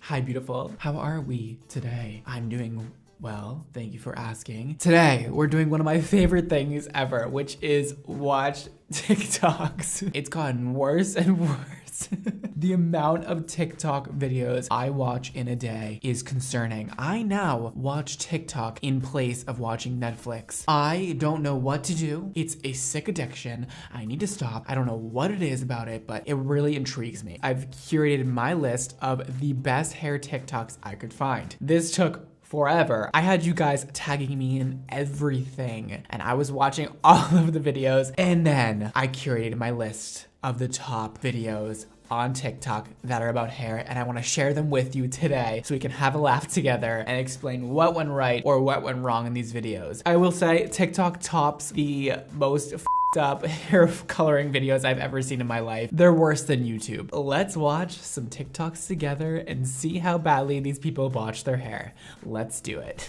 Hi, beautiful. How are we today? I'm doing well, thank you for asking. Today, we're doing one of my favorite things ever, which is watch TikToks. It's gotten worse and worse. The amount of TikTok videos I watch in a day is concerning. I now watch TikTok in place of watching Netflix. I don't know what to do. It's a sick addiction. I need to stop. I don't know what it is about it, but it really intrigues me. I've curated my list of the best hair TikToks I could find. This took forever. I had you guys tagging me in everything, and I was watching all of the videos, and then I curated my list of the top videos on TikTok that are about hair, and I want to share them with you today so we can have a laugh together and explain what went right or what went wrong in these videos. I will say TikTok tops the most up hair coloring videos I've ever seen in my life. They're worse than YouTube. Let's watch some TikToks together and see how badly these people botch their hair. Let's do it.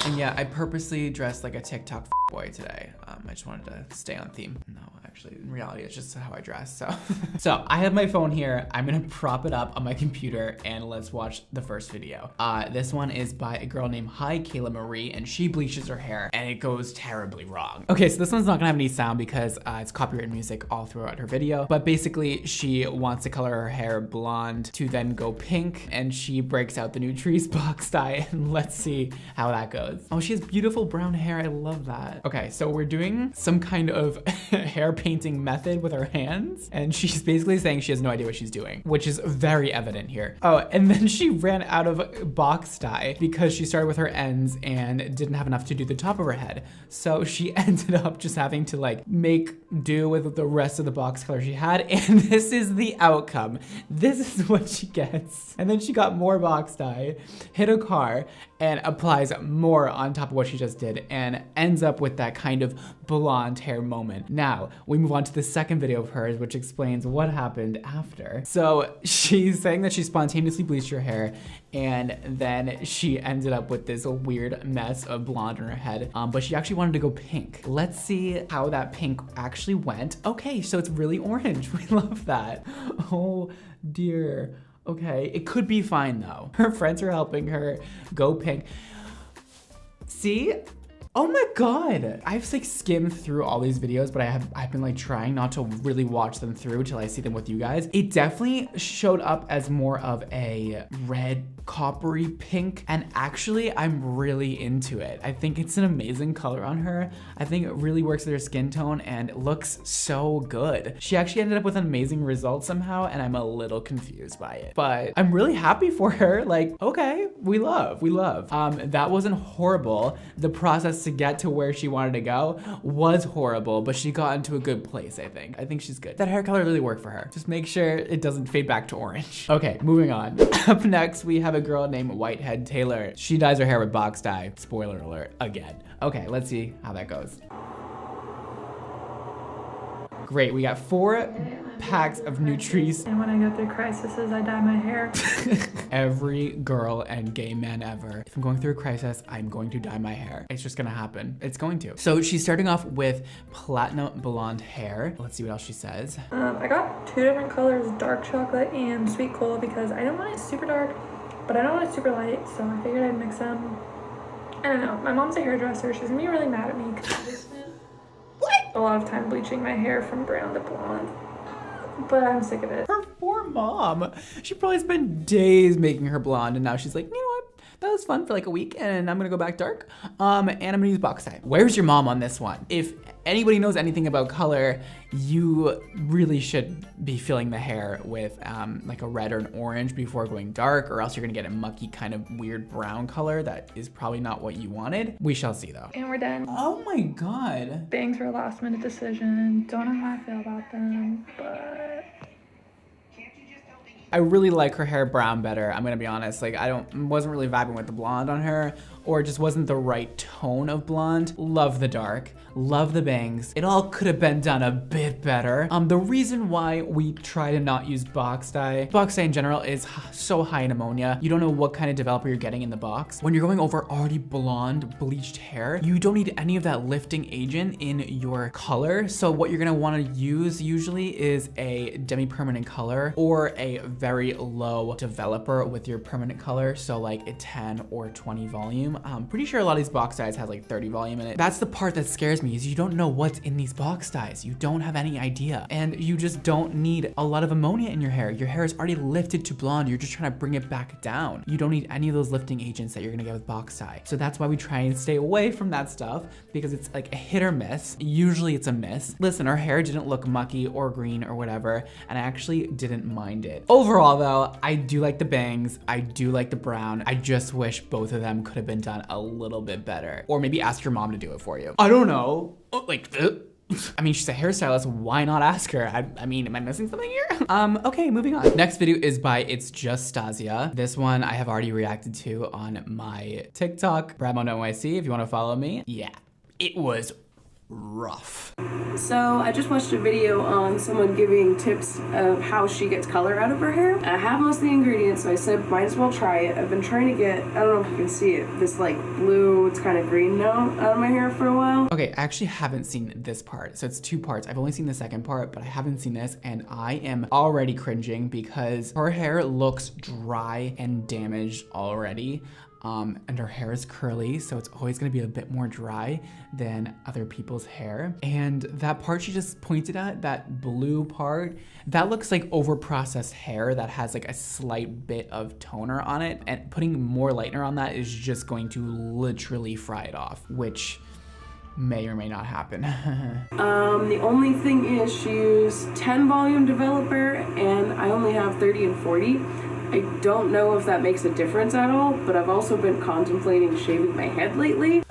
And yeah, I purposely dressed like a TikTok boy today. I just wanted to stay on theme. No, actually, in reality, it's just how I dress, so. So I have my phone here. I'm gonna prop it up on my computer and let's watch the first video. This one is by a girl named Kayla Marie, and she bleaches her hair and it goes terribly wrong. Okay, so this one's not gonna have any sound because it's copyrighted music all throughout her video, but basically she wants to color her hair blonde to then go pink, and she breaks out the Nutrice box dye, and let's see how that goes. Oh, she has beautiful brown hair. I love that. Okay, so we're doing some kind of hair painting method with her hands, and she's basically saying she has no idea what she's doing, which is very evident here. Oh, and then she ran out of box dye because she started with her ends and didn't have enough to do the top of her head. So she ended up just having to like make do with the rest of the box color she had, and this is the outcome. This is what she gets. And then she got more box dye, hit a car, and applies more on top of what she just did, and ends up with that kind of blonde hair moment. Now, we move on to the second video of hers, which explains what happened after. So she's saying that she spontaneously bleached her hair, and then she ended up with this weird mess of blonde in her head, but she actually wanted to go pink. Let's see how that pink actually went. Okay, so it's really orange. We love that. Oh dear. Okay, it could be fine though. Her friends are helping her go pink. See? Oh my God. I've like skimmed through all these videos, but I've been like trying not to really watch them through till I see them with you guys. It definitely showed up as more of a red, coppery pink, and actually I'm really into it. I think it's an amazing color on her. I think it really works with her skin tone and it looks so good. She actually ended up with an amazing result somehow, and I'm a little confused by it, but I'm really happy for her. Like, okay, we love. That wasn't horrible. The process to get to where she wanted to go was horrible, but she got into a good place, I think. I think she's good. That hair color really worked for her. Just make sure it doesn't fade back to orange. Okay, moving on. Up next, we have a girl named Whitehead Taylor. She dyes her hair with box dye. Spoiler alert, again. Okay, let's see how that goes. Great, we got 4 packs of Nutrice. And when I go through crises, I dye my hair. Every girl and gay man ever. If I'm going through a crisis, I'm going to dye my hair. It's just gonna happen. It's going to. So she's starting off with platinum blonde hair. Let's see what else she says. I got 2 different colors, dark chocolate and sweet cola, because I don't want it super dark, but I don't want it super light, so I figured I'd mix them. I don't know. My mom's a hairdresser. She's gonna be really mad at me because I just spent a lot of time bleaching my hair from brown to blonde. But I'm sick of it. Her poor mom. She probably spent days making her blonde, and now she's like, you know what? That was fun for like a week, and I'm gonna go back dark. And I'm gonna use box dye. Where's your mom on this one? If anybody knows anything about color, you really should be filling the hair with like a red or an orange before going dark, or else you're gonna get a mucky kind of weird brown color that is probably not what you wanted. We shall see though. And we're done. Oh my God. Bangs were a last minute decision. Don't know how I feel about them, but I really like her hair brown better. I'm gonna be honest. Like wasn't really vibing with the blonde on her, or just wasn't the right tone of blonde. Love the dark, love the bangs. It all could have been done a bit better. The reason why we try to not use box dye in general is so high in ammonia. You don't know what kind of developer you're getting in the box. When you're going over already blonde bleached hair, you don't need any of that lifting agent in your color. So what you're gonna wanna use usually is a demi-permanent color or a very low developer with your permanent color. So like a 10 or 20 volume. I'm pretty sure a lot of these box dyes has like 30 volume in it. That's the part that scares me, is you don't know what's in these box dyes. You don't have any idea. And you just don't need a lot of ammonia in your hair. Your hair is already lifted to blonde. You're just trying to bring it back down. You don't need any of those lifting agents that you're gonna get with box dye. So that's why we try and stay away from that stuff, because it's like a hit or miss. Usually it's a miss. Listen, our hair didn't look mucky or green or whatever, and I actually didn't mind it. Overall though, I do like the bangs. I do like the brown. I just wish both of them could have been done a little bit better. Or maybe ask your mom to do it for you. I don't know. I mean, she's a hairstylist. Why not ask her? I mean, am I missing something here? Okay, moving on. Next video is by It's Just Stasia. This one I have already reacted to on my TikTok, BradMoNYC, if you want to follow me. Yeah, it was rough. So I just watched a video on someone giving tips of how she gets color out of her hair. I have most of the ingredients, so I said might as well try it. I've been trying to get, I don't know if you can see it, this like blue, it's kind of green now, out of my hair for a while. Okay, I actually haven't seen this part. So it's two parts. I've only seen the second part, but I haven't seen this, and I am already cringing because her hair looks dry and damaged already. And her hair is curly, so it's always gonna be a bit more dry than other people's hair. And that part she just pointed at, that blue part, that looks like over-processed hair that has like a slight bit of toner on it, and putting more lightener on that is just going to literally fry it off, which may or may not happen. The only thing is she used 10 volume developer, and I only have 30 and 40. I don't know if that makes a difference at all, but I've also been contemplating shaving my head lately.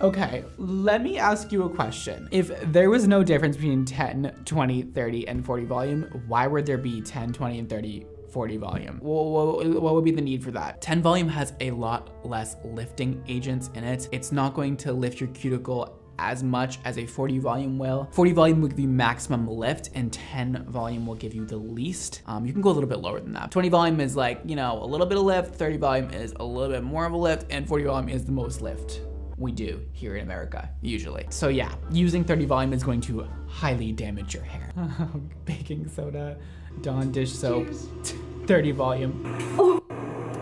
Okay, let me ask you a question. If there was no difference between 10, 20, 30, and 40 volume, why would there be 10, 20, and 30, 40 volume? What would be the need for that? 10 volume has a lot less lifting agents in it. It's not going to lift your cuticle as much as a 40 volume will. 40 volume will give you maximum lift, and 10 volume will give you the least. You can go a little bit lower than that. 20 volume is like, you know, a little bit of lift, 30 volume is a little bit more of a lift, and 40 volume is the most lift we do here in America, usually. So yeah, using 30 volume is going to highly damage your hair. Baking soda, Dawn dish soap, 30 volume. Oh,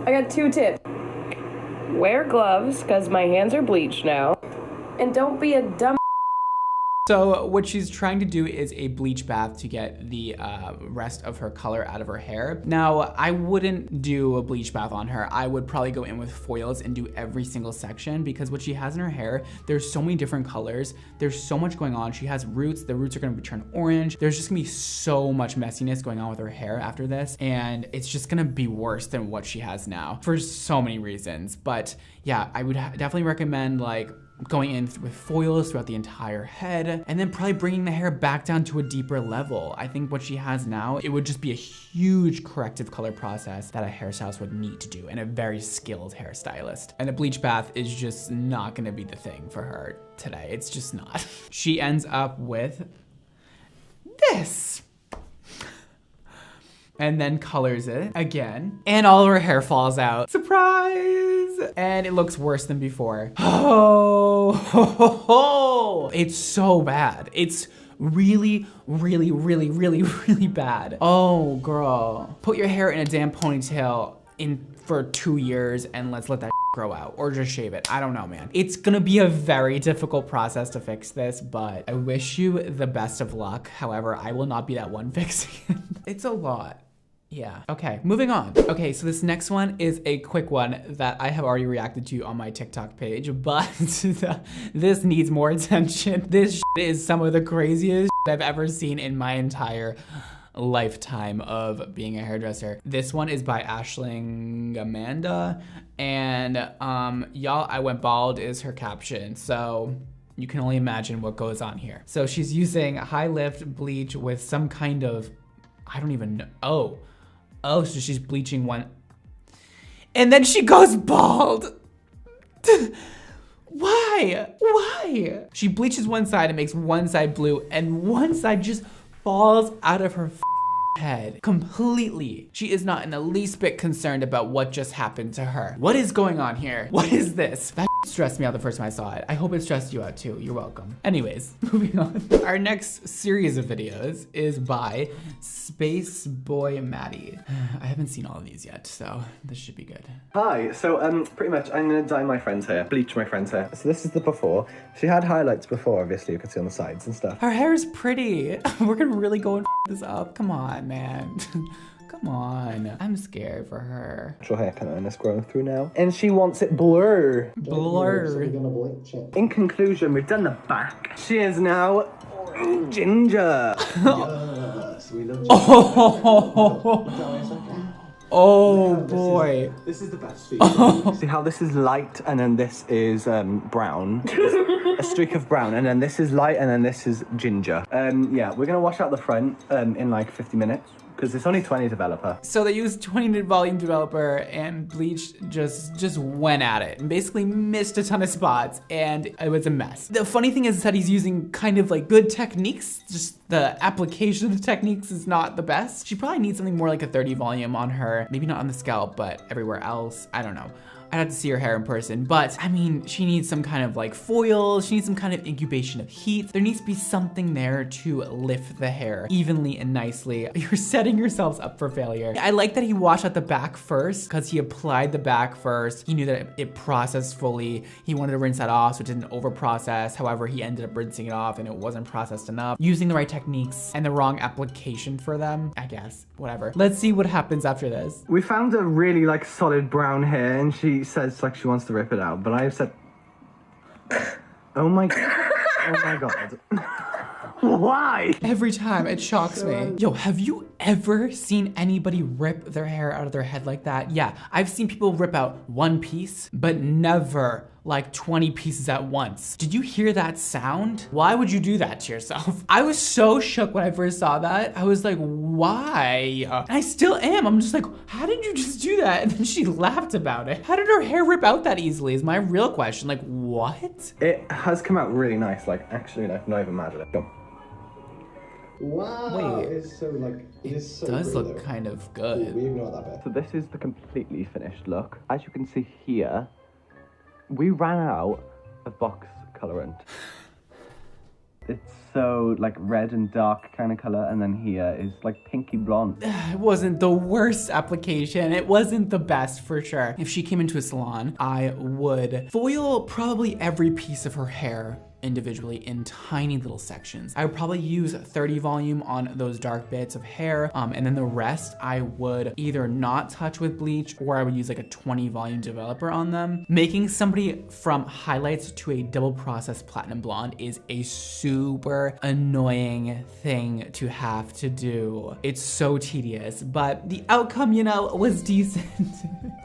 I got 2 tips. Wear gloves, because my hands are bleached now. And don't be a dumb. So what she's trying to do is a bleach bath to get the rest of her color out of her hair. Now, I wouldn't do a bleach bath on her. I would probably go in with foils and do every single section, because what she has in her hair, there's so many different colors. There's so much going on. She has roots. The roots are gonna turn orange. There's just gonna be so much messiness going on with her hair after this, and it's just gonna be worse than what she has now for so many reasons. But yeah, I would definitely recommend like going in with foils throughout the entire head, and then probably bringing the hair back down to a deeper level. I think what she has now, it would just be a huge corrective color process that a hairstylist would need to do, and a very skilled hairstylist. And a bleach bath is just not gonna be the thing for her today. It's just not. She ends up with this. And then colors it again, and all of her hair falls out. Surprise! And it looks worse than before. Oh, it's so bad. It's really, really, really, really, really bad. Oh, girl. Put your hair in a damn ponytail for 2 years and let's let that grow out, or just shave it. I don't know, man. It's gonna be a very difficult process to fix this, but I wish you the best of luck. However, I will not be that one fixing it. It's a lot. Yeah. Okay, moving on. Okay, so this next one is a quick one that I have already reacted to on my TikTok page, but this needs more attention. This is some of the craziest I've ever seen in my entire lifetime of being a hairdresser. This one is by Ashling Amanda, and y'all, I went bald is her caption, so you can only imagine what goes on here. So she's using high lift bleach with some kind of, I don't even know. Oh, so she's bleaching one, and then she goes bald. Why? Why? She bleaches one side and makes one side blue, and one side just falls out of her head completely. She is not in the least bit concerned about what just happened to her. What is going on here? What is this? That stressed me out the first time I saw it. I hope it stressed you out too. You're welcome. Anyways, moving on. Our next series of videos is by Space Boy Maddie. I haven't seen all of these yet, so this should be good. Hi, so pretty much I'm gonna dye my friend's hair, bleach my friend's hair. So this is the before. She had highlights before, obviously, you could see on the sides and stuff. Her hair is pretty. We're gonna really go and this up. Come on, man. Come on. I'm scared for her. Natural hair pattern is growing through now. And she wants it blur. Blur. In conclusion, we've done the back. She is now ginger. Yes, we love Oh boy. This is the best feature. See how this is light and then this is brown. A streak of brown, and then this is light and then this is ginger. Yeah, we're gonna wash out the front in like 50 minutes. Because it's only 20 developer. So they used 20 volume developer and Bleach just went at it and basically missed a ton of spots and it was a mess. The funny thing is that he's using kind of like good techniques, just the application of the techniques is not the best. She probably needs something more like a 30 volume on her, maybe not on the scalp, but everywhere else, I don't know. I'd have to see her hair in person, but I mean, she needs some kind of like foil, she needs some kind of incubation of heat. There needs to be something there to lift the hair evenly and nicely. You're setting yourselves up for failure. I like that he washed out the back first because he applied the back first. He knew that it processed fully. He wanted to rinse that off so it didn't over process. However, he ended up rinsing it off and it wasn't processed enough. Using the right techniques and the wrong application for them, I guess, whatever. Let's see what happens after this. We found a really like solid brown hair and she says like she wants to rip it out, but I said, oh my god. Why? Every time it shocks me. Yo, have you ever seen anybody rip their hair out of their head like that? Yeah, I've seen people rip out one piece, but never like 20 pieces at once. Did you hear that sound? Why would you do that to yourself? I was so shook when I first saw that. I was like, why? And I still am. I'm just like, how did you just do that? And then she laughed about it. How did her hair rip out that easily is my real question. Like, what? It has come out really nice, like actually like not even mad at it. Go. Wow, Wait. it's so like it is so Does pretty, look though. kind of Ooh, good. we ignore that bit. So this is the completely finished look. As you can see here, we ran out of box colorant. It's so like red and dark kind of color, and then here is like pinky blonde. It wasn't the worst application. It wasn't the best for sure. If she came into a salon, I would foil probably every piece of her hair individually in tiny little sections. I would probably use 30 volume on those dark bits of hair, and then the rest I would either not touch with bleach or I would use like a 20 volume developer on them. Making somebody from highlights to a double processed platinum blonde is a super annoying thing to have to do. It's so tedious, but the outcome, you know, was decent.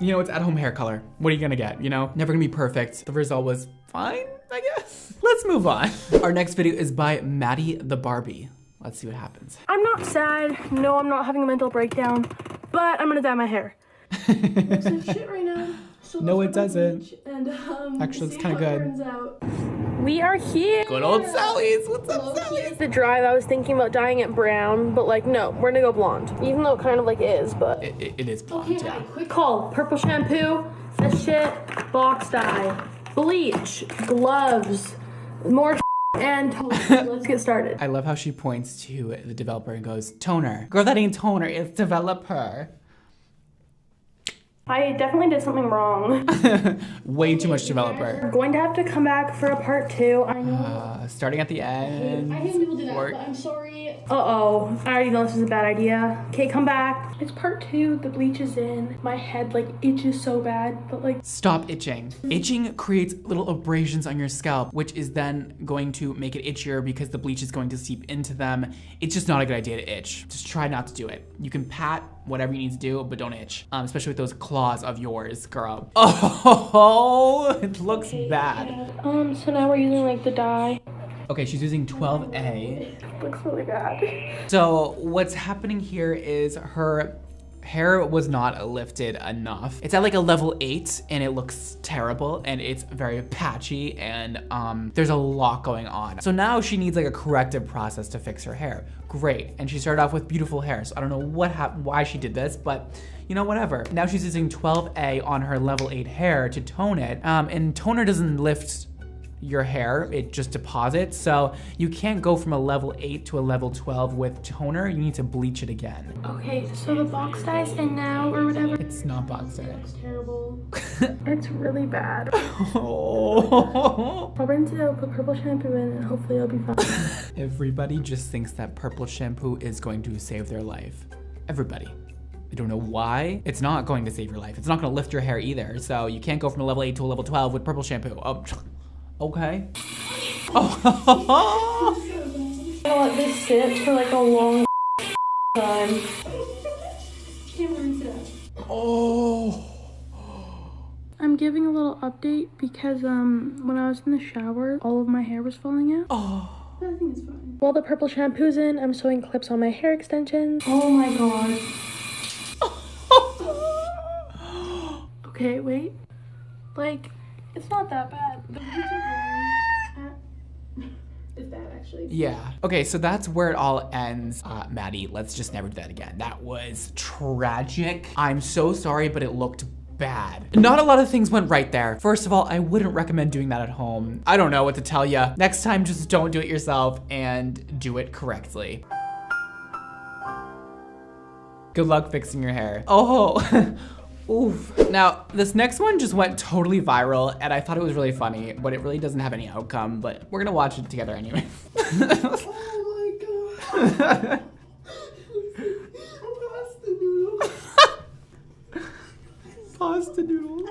You know, it's at-home hair color. What are you gonna get, you know? Never gonna be perfect. The result was fine, I guess. Let's move on. Our next video is by Maddie the Barbie. Let's see what happens. I'm not sad. No, I'm not having a mental breakdown, but I'm gonna dye my hair. Looks like shit right now. So No, it doesn't. And, Actually, it's kind of good. We are here. Good old Sally's. What's up, Sally's? The drive, I was thinking about dyeing it brown, but like, no, we're gonna go blonde. Even though it kind of like is, but. It is blonde, Okay, yeah. quick call. Purple shampoo, this shit, box dye, bleach, gloves, more and toner. Let's get started. I love how she points to the developer and goes, toner. Girl, that ain't toner, it's developer. I definitely did something wrong. Way too much developer. We're going to have to come back for a part 2. I know. Starting at the end. I hate when people do that, Or- but I'm sorry. Uh-oh. I already know this is a bad idea. Okay, come back. It's part 2. The bleach is in. My head, like, itches so bad, but, like... Stop itching. Itching creates little abrasions on your scalp, which is then going to make it itchier because the bleach is going to seep into them. It's just not a good idea to itch. Just try not to do it. You can pat whatever you need to do, but don't itch. Especially with those claws of yours, girl. Oh, it looks bad. So now we're using, like, the dye. Okay, she's using 12A. Looks really bad. So what's happening here is her hair was not lifted enough. It's at like a level 8 and it looks terrible and it's very patchy and there's a lot going on. So now she needs like a corrective process to fix her hair. Great, and she started off with beautiful hair. So I don't know what happened, why she did this, but you know, whatever. Now she's using 12A on her level 8 hair to tone it, and toner doesn't lift your hair, it just deposits. So you can't go from a level 8 to a level 12 with toner. You need to bleach it again. Okay, so the box dye's in now or whatever. It's not box dye. It's terrible. It's really bad. Oh. I'll rinse it out, put purple shampoo in, and hopefully it'll be fine. Everybody just thinks that purple shampoo is going to save their life. Everybody. I don't know why. It's not going to save your life. It's not going to lift your hair either. So you can't go from a level 8 to a level 12 with purple shampoo. Oh, okay. Oh. I'm gonna let this sit for like a long time. Can't rinse it out. Oh. I'm giving a little update because when I was in the shower, all of my hair was falling out. Oh. I think it's fine. While the purple shampoo's in, I'm sewing clips on my hair extensions. Oh my god. Okay, wait. Like, it's not that bad. The roots are growing. It's bad, actually. Yeah. Okay, so that's where it all ends. Maddie, let's just never do that again. That was tragic. I'm so sorry, but it looked bad. Not a lot of things went right there. First of all, I wouldn't recommend doing that at home. I don't know what to tell you. Next time, just don't do it yourself and do it correctly. Good luck fixing your hair. Oh. Oof. Now, this next one just went totally viral and I thought it was really funny, but it really doesn't have any outcome, but we're gonna watch it together anyway. Oh my god. Pasta noodles.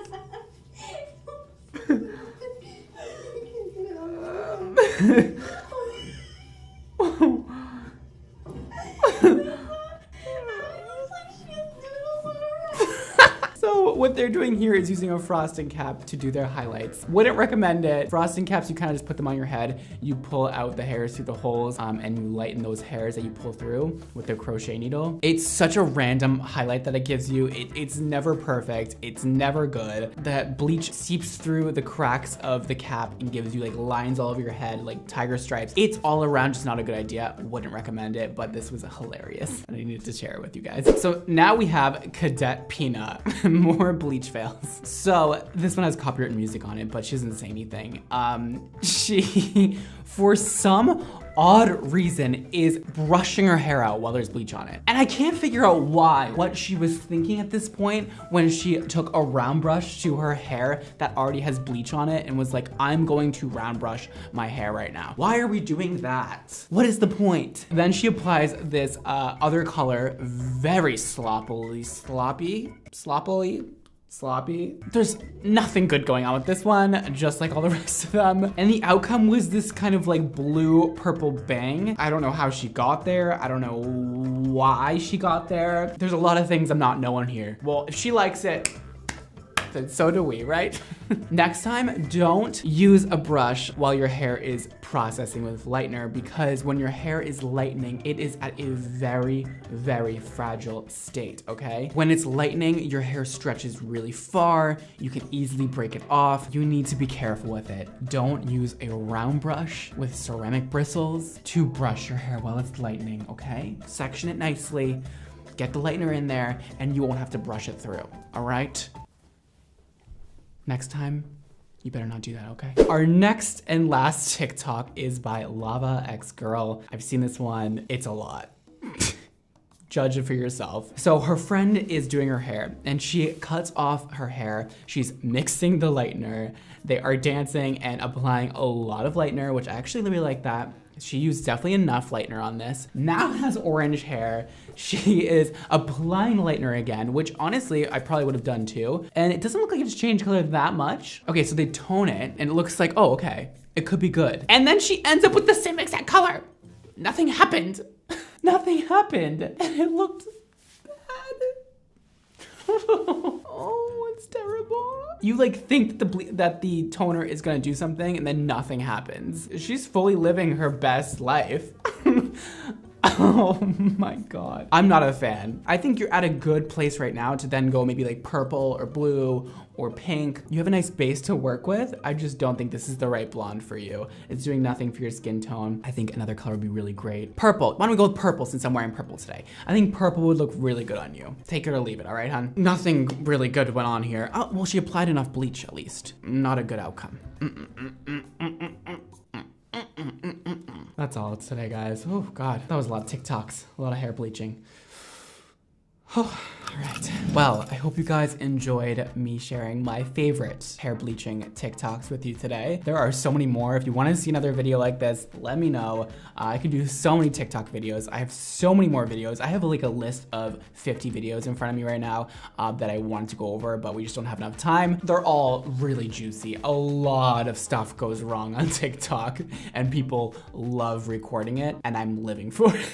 So what they're doing here is using a frosting cap to do their highlights. Wouldn't recommend it. Frosting caps, you kind of just put them on your head. You pull out the hairs through the holes and you lighten those hairs that you pull through with the crochet needle. It's such a random highlight that it gives you. It's never perfect. It's never good. The bleach seeps through the cracks of the cap and gives you like lines all over your head, like tiger stripes. It's all around just not a good idea. Wouldn't recommend it, but this was hilarious and I needed to share it with you guys. So now we have Cadet Peanut. More bleach fails. So this one has copyrighted music on it, but she doesn't say anything. She, for some odd reason, is brushing her hair out while there's bleach on it. And I can't figure out what she was thinking at this point when she took a round brush to her hair that already has bleach on it and was like, I'm going to round brush my hair right now. Why are we doing that? What is the point? Then she applies this other color very sloppily. There's nothing good going on with this one, just like all the rest of them. And the outcome was this kind of like blue purple bang. I don't know how she got there. I don't know why she got there. There's a lot of things I'm not knowing here. Well, if she likes it, then so do we, right? Next time, don't use a brush while your hair is processing with lightener, because when your hair is lightening, it is at a very, very fragile state, okay? When it's lightening, your hair stretches really far. You can easily break it off. You need to be careful with it. Don't use a round brush with ceramic bristles to brush your hair while it's lightening, okay? Section it nicely, get the lightener in there, and you won't have to brush it through, all right? Next time, you better not do that, okay? Our next and last TikTok is by Lava X Girl. I've seen this one, it's a lot. Judge it for yourself. So her friend is doing her hair and she cuts off her hair. She's mixing the lightener. They are dancing and applying a lot of lightener, which I actually really like that. She used definitely enough lightener on this. Now has orange hair. She is applying lightener again, which honestly, I probably would have done too. And it doesn't look like it's changed color that much. Okay, so they tone it and it looks like, oh, okay, it could be good. And then she ends up with the same exact color. Nothing happened. Nothing happened. And it looked bad. Oh, it's terrible. You like think that the toner is gonna do something and then nothing happens. She's fully living her best life. Oh my God. I'm not a fan. I think you're at a good place right now to then go maybe like purple or blue or pink. You have a nice base to work with. I just don't think this is the right blonde for you. It's doing nothing for your skin tone. I think another color would be really great. Purple. Why don't we go with purple since I'm wearing purple today? I think purple would look really good on you. Take it or leave it, all right, hon? Nothing really good went on here. Oh, well, she applied enough bleach at least. Not a good outcome. That's all it's today, guys. Oh God, that was a lot of TikToks, a lot of hair bleaching. Oh, all right. Well, I hope you guys enjoyed me sharing my favorite hair bleaching TikToks with you today. There are so many more. If you want to see another video like this, let me know. I could do so many TikTok videos. I have so many more videos. I have like a list of 50 videos in front of me right now that I wanted to go over, but we just don't have enough time. They're all really juicy. A lot of stuff goes wrong on TikTok and people love recording it and I'm living for it.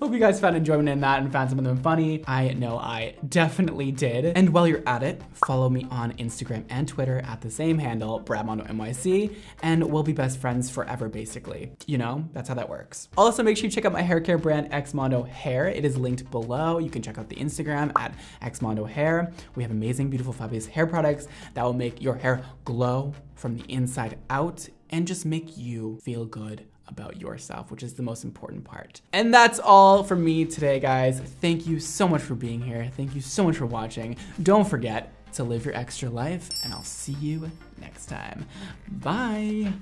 Hope you guys found enjoyment in that and found some of them funny. I know I definitely did. And while you're at it, follow me on Instagram and Twitter at the same handle, BradmondoNYC, and we'll be best friends forever, basically. You know, that's how that works. Also, make sure you check out my hair care brand, Xmondo Hair. It is linked below. You can check out the Instagram at Xmondo Hair. We have amazing, beautiful, fabulous hair products that will make your hair glow from the inside out and just make you feel good about yourself, which is the most important part. And that's all from me today, guys. Thank you so much for being here. Thank you so much for watching. Don't forget to live your extra life, and I'll see you next time. Bye.